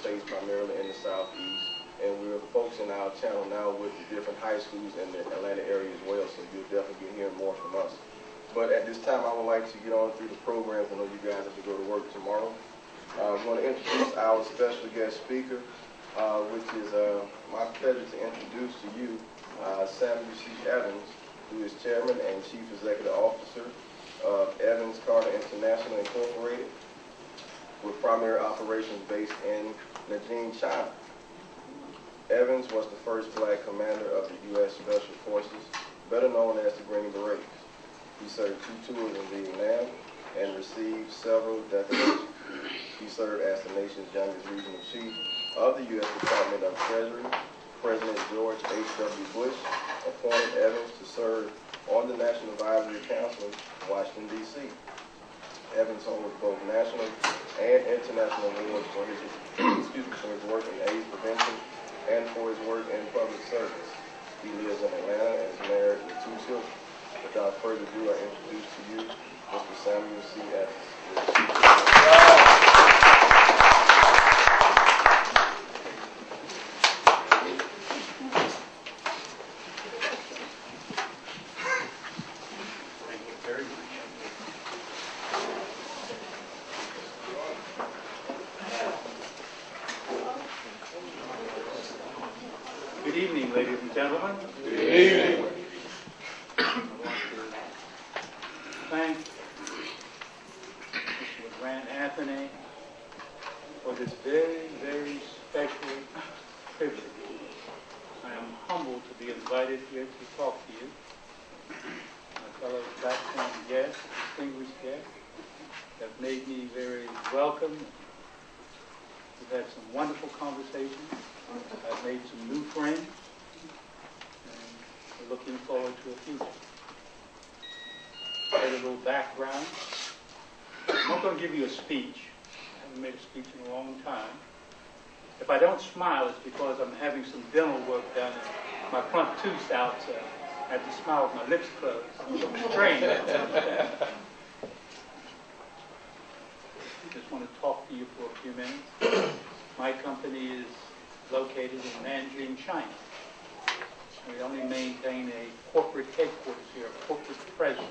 States, primarily in the Southeast. And we're focusing our channel now with the different high schools in the Atlanta area as well, so you'll definitely be hearing more from us. But at this time, I would like to get on through the programs. I know you guys have to go to work tomorrow. I want to introduce our special guest speaker, which is my pleasure to introduce to you Samuel Evans, who is Chairman and Chief Executive Officer of Evans Carter International Incorporated, with primary operations based in Nanjing, China. Evans was the first black commander of the U.S. Special Forces, better known as the Green Berets. He served 2 tours in Vietnam and received several decorations. He served as the nation's youngest regional chief of the U.S. Department of Treasury. President George H.W. Bush appointed Evans to serve on the National Advisory Council in Washington, D.C. Evans holds both national and international awards for his, for his work in AIDS prevention and for his work in public service. He lives in Atlanta and is married with 2 children. Without further ado, I introduce to you Mr. Samuel C. Evans. Good evening, ladies and gentlemen. Good evening. I want to thank Mr. Grant Anthony for this very, very special privilege. I am humbled to be invited here to talk to you. My fellow platform guests, distinguished guests, have made me very welcome. We've had some wonderful conversations. I've made some new friends, and we're looking forward to a future. A little background. I'm not going to give you a speech. I haven't made a speech in a long time. If I don't smile, it's because I'm having some dental work done and my front tooth out, so I have to smile with my lips closed. It's a little strange. I just want to talk to you for a few minutes. My company is located in Nanjing, China. We only maintain a corporate headquarters here, a corporate presence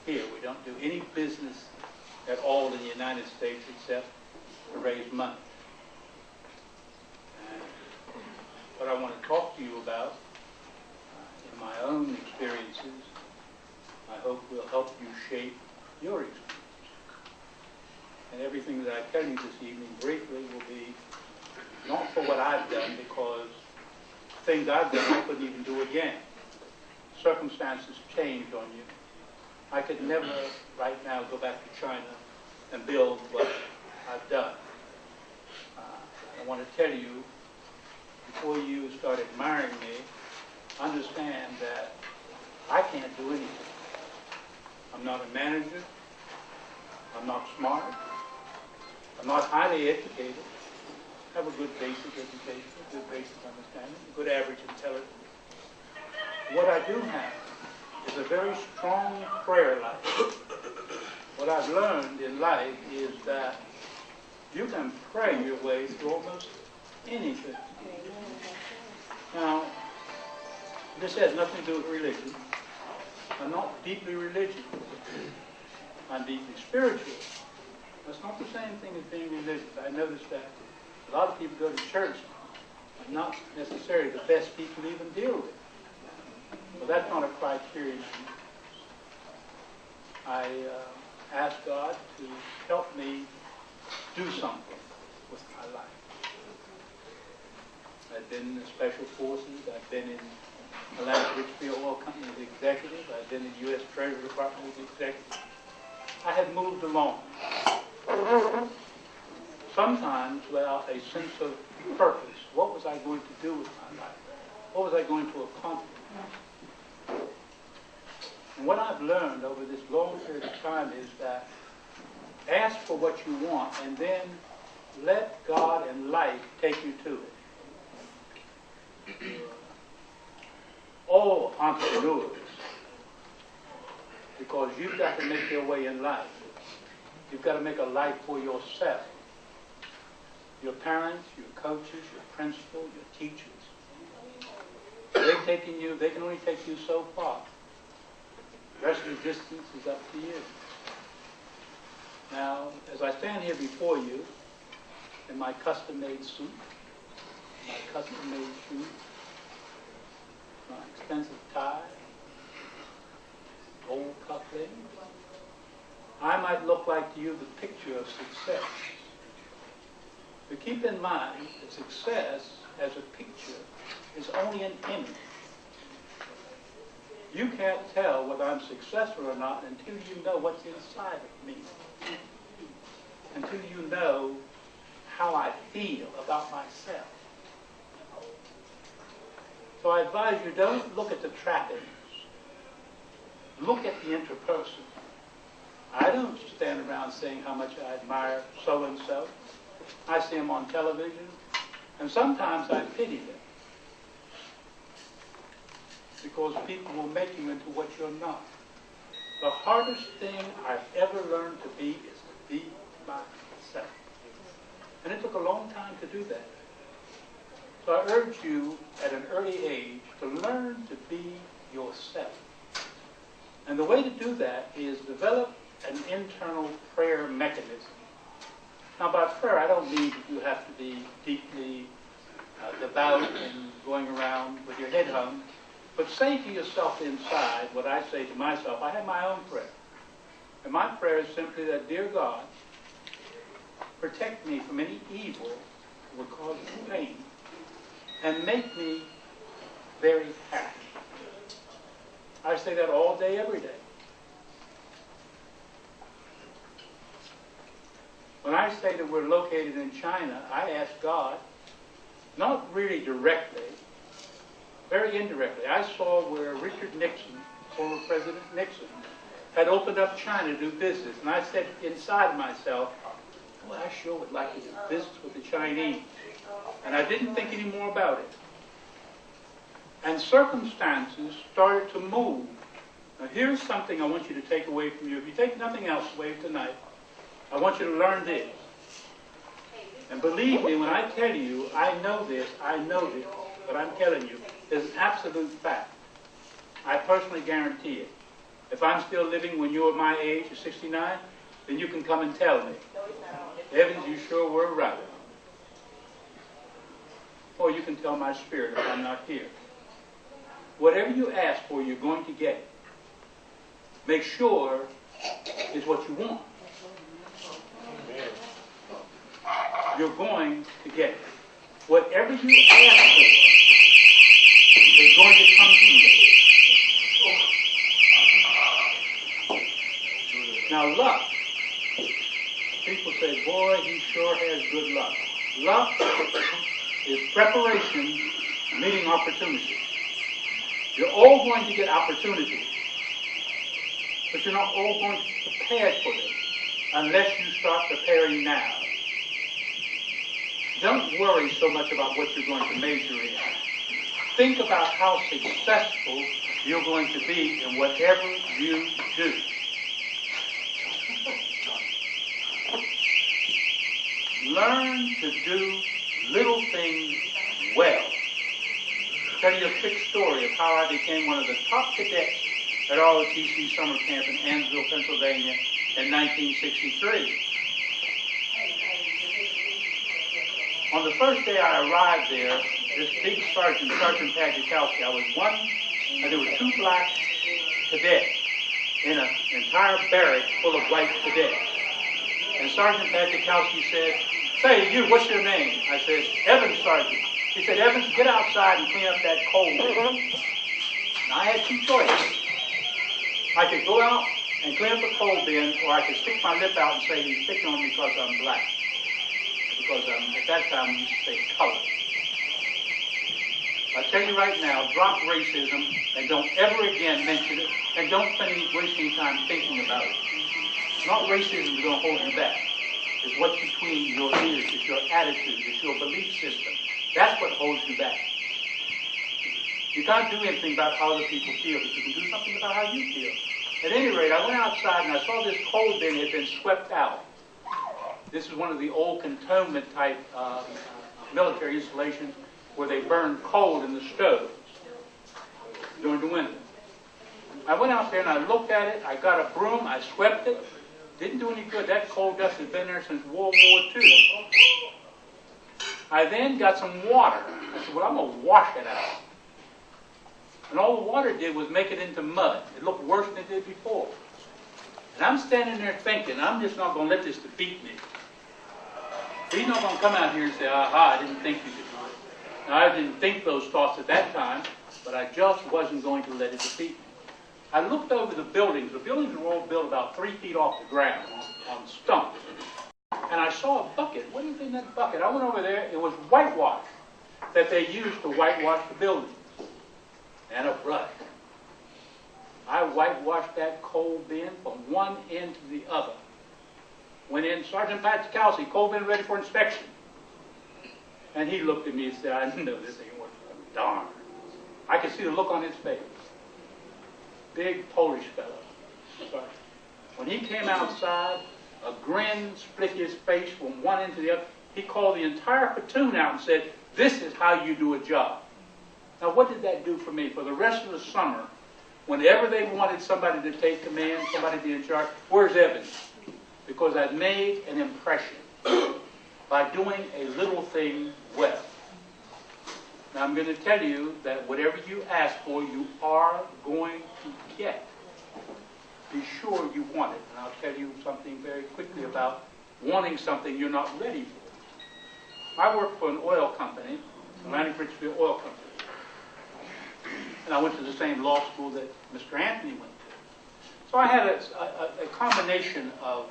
here. We don't do any business at all in the United States except to raise money. And what I want to talk to you about in my own experiences, I hope will help you shape your experience. And everything that I tell you this evening briefly will be not for what I've done, because things I've done I couldn't even do again. Circumstances changed on you. I could never right now go back to China and build what I've done. I want to tell you, before you start admiring me, understand that I can't do anything. I'm not a manager. I'm not smart. I'm not highly educated. I have a good basic education, a good basic understanding, a good average intelligence. What I do have is a very strong prayer life. What I've learned in life is that you can pray your way through almost anything. Now, this has nothing to do with religion. I'm not deeply religious. I'm deeply spiritual. That's not the same thing as being religious. I noticed that a lot of people go to church, but not necessarily the best people to even deal with. Well, that's not a criterion. I ask God to help me do something with my life. I've been in the Special Forces. I've been in Atlanta Richfield Oil Company as executive. I've been in the U.S. Treasury Department as executive. I have moved along. Sometimes without a sense of purpose. What was I going to do with my life? What was I going to accomplish? And what I've learned over this long period of time is that ask for what you want and then let God and life take you to it. All entrepreneurs, because you've got to make your way in life. You've got to make a life for yourself. Your parents, your coaches, your principal, your teachers. They've taken you, they can only take you so far. The rest of the distance is up to you. Now, as I stand here before you, in my custom-made suit, my custom-made shoes, my expensive tie, gold cufflinks, I might look like to you the picture of success. But keep in mind that success as a picture is only an image. You can't tell whether I'm successful or not until you know what's inside of me. Until you know how I feel about myself. So I advise you, don't look at the trappings. Look at the interpersonal. I don't stand around saying how much I admire so-and-so. I see them on television, and sometimes I pity them. Because people will make you into what you're not. The hardest thing I've ever learned to be is to be myself. And it took a long time to do that. So I urge you at an early age to learn to be yourself. And the way to do that is develop an internal prayer mechanism. Now by prayer, I don't mean that you have to be deeply devout and going around with your head hung. But say to yourself inside what I say to myself. I have my own prayer. And my prayer is simply that, dear God, protect me from any evil that would cause me pain and make me very happy. I say that all day, every day. When I say that we're located in China, I ask God, not really directly, very indirectly. I saw where Richard Nixon, former President Nixon, had opened up China to do business. And I said inside myself, well, I sure would like to do business with the Chinese. And I didn't think any more about it. And circumstances started to move. Now here's something I want you to take away from you. If you take nothing else away tonight, I want you to learn this. And believe me when I tell you, I know this, but I'm telling you, is an absolute fact. I personally guarantee it. If I'm still living when you're my age, at 69, then you can come and tell me. Evans, you sure were right. Or you can tell my spirit if I'm not here. Whatever you ask for, you're going to get it. Make sure it's what you want. You're going to get it. Whatever you ask for is going to come to you. Now luck. People say, boy, he sure has good luck. Luck is preparation meeting opportunity. You're all going to get opportunity, but you're not all going to be prepared for them unless you start preparing now. Don't worry so much about what you're going to major in. Think about how successful you're going to be in whatever you do. Learn to do little things well. I'll tell you a quick story of how I became one of the top cadets at ROTC summer camp in Annville, Pennsylvania in 1963. On the first day I arrived there, this big sergeant, Sergeant Padzikowski, I was one, and there were two black cadets in an entire barrack full of white cadets. And Sergeant Padzikowski said, "Say, you, what's your name?" I said, "Evans, Sergeant." He said, "Evans, get outside and clean up that coal bin." Now, I had two choices. I could go out and clean up the coal bin, or I could stick my lip out and say he's picking on me because I'm black. Because at that time we used to say color. I tell you right now, drop racism and don't ever again mention it, and don't spend any wasting time thinking about it. It's not racism that's going to hold you back. It's what's between your ears. It's your attitude. It's your belief system. That's what holds you back. You can't do anything about how other people feel, but you can do something about how you feel. At any rate, I went outside and I saw this coal bin had been swept out. This is one of the old cantonment type military installations where they burn coal in the stoves during the winter. I went out there and I looked at it. I got a broom. I swept it. Didn't do any good. That coal dust has been there since World War II. I then got some water. I said, well, I'm going to wash it out. And all the water did was make it into mud. It looked worse than it did before. And I'm standing there thinking, I'm just not going to let this defeat me. He's not going to come out here and say, aha, I didn't think you could do it. Now, I didn't think those thoughts at that time, but I just wasn't going to let it defeat me. I looked over the buildings. The buildings were all built about 3 feet off the ground on stumps. And I saw a bucket. What do you think of that bucket? I went over there. It was whitewash that they used to whitewash the buildings. And a brush. I whitewashed that coal bin from one end to the other. Went in, Sergeant Pat Kelsey, coal bin ready for inspection. And he looked at me and said, I know this ain't working. Darn. I could see the look on his face. Big Polish fellow. When he came outside, a grin split his face from one end to the other. He called the entire platoon out and said, this is how you do a job. Now, what did that do for me? For the rest of the summer, whenever they wanted somebody to take command, somebody to be in charge, where's Evans? Because I'd made an impression by doing a little thing well. Now, I'm going to tell you that whatever you ask for, you are going to get. Be sure you want it. And I'll tell you something very quickly about wanting something you're not ready for. I work for an oil company, Atlantic Richfield Oil Company. And I went to the same law school that Mr. Anthony went to. So I had a combination of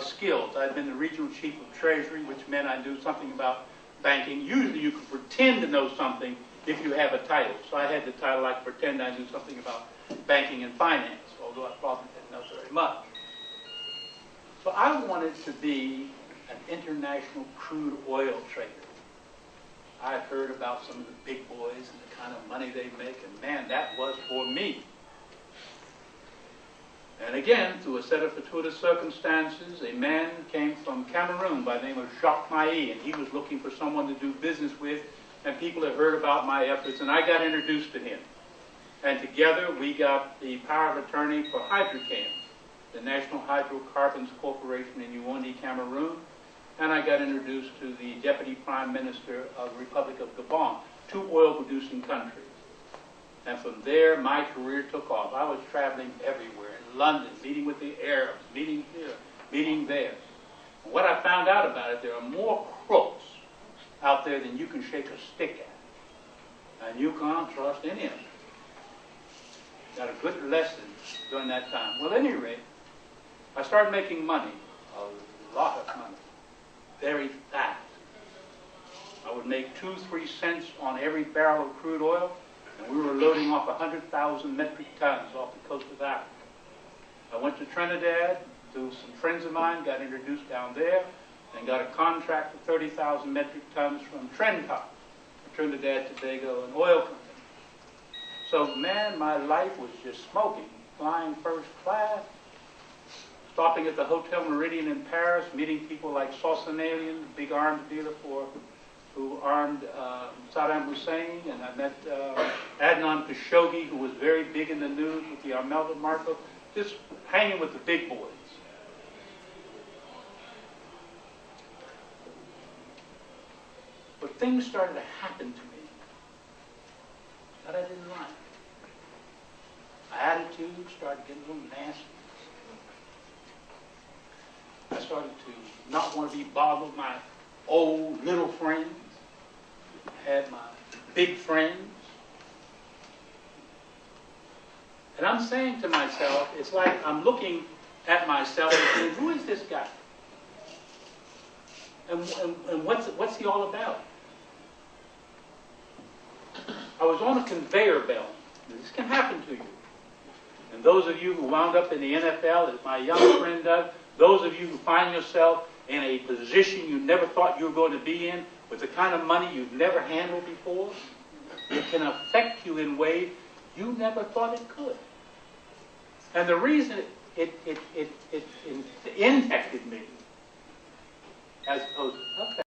skills. I'd been the regional chief of treasury, which meant I knew something about banking. Usually you can pretend to know something if you have a title. So I had the title, I could pretend I knew something about banking and finance, although I probably didn't know very much. So I wanted to be an international crude oil trader. I had heard about some of the big boys and the kind of money they make, and man, that was for me. And again, through a set of fortuitous circumstances, a man came from Cameroon by the name of Jacques Mailly, and he was looking for someone to do business with, and people had heard about my efforts, and I got introduced to him. And together, we got the power of attorney for Hydrocam, the National Hydrocarbons Corporation in Yaoundé, Cameroon, and I got introduced to the Deputy Prime Minister of the Republic of Gabon, 2 oil-producing countries. And from there, my career took off. I was traveling everywhere, in London, meeting with the Arabs, meeting here, meeting there. And what I found out about it, there are more crooks out there than you can shake a stick at. And you can't trust any of them. Got a good lesson during that time. Well, at any rate, I started making money, a lot of money, very fast. I would make 2-3 cents on every barrel of crude oil, and we were loading off 100,000 metric tons off the coast of Africa. I went to Trinidad to some friends of mine, got introduced down there, and got a contract for 30,000 metric tons from Trentop, Trinidad Tobago, an oil company. So, man, my life was just smoking, flying first class, stopping at the Hotel Meridian in Paris, meeting people like Sausanalian, the big arms dealer who armed Saddam Hussein, and I met Adnan Khashoggi, who was very big in the news with the Imelda Marco, just hanging with the big boys. But things started to happen to me that I didn't like. My attitude started getting a little nasty. I started to not want to be bothered with my old little friends. I had my big friends. And I'm saying to myself, it's like I'm looking at myself and saying, who is this guy? And what's he all about? I was on a conveyor belt. This can happen to you. And those of you who wound up in the NFL, as my young friend does, those of you who find yourself in a position you never thought you were going to be in, with the kind of money you've never handled before, it can affect you in ways you never thought it could. And the reason it infected me as opposed to, okay.